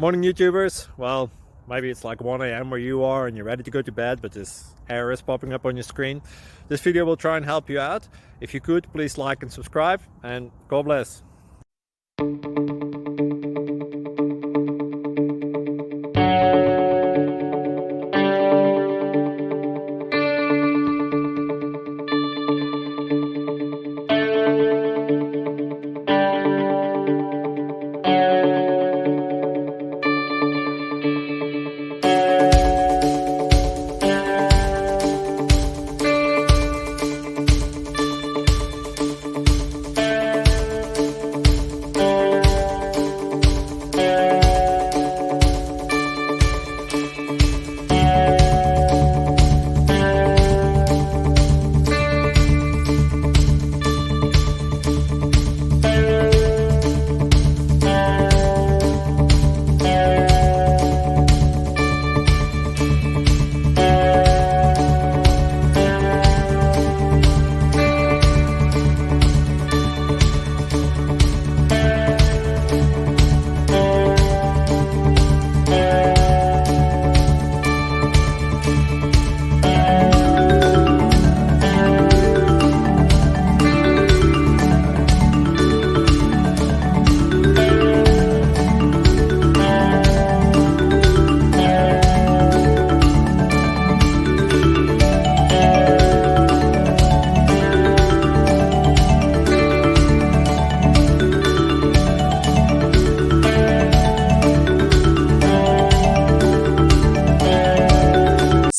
Morning YouTubers. Well, maybe it's like 1 a.m. where you are and you're ready to go to bed, but this error is popping up on your screen. This video will try and help you out. If you could, please like and subscribe, and God bless.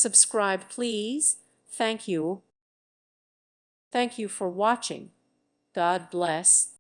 Subscribe, please. Thank you. Thank you for watching. God bless.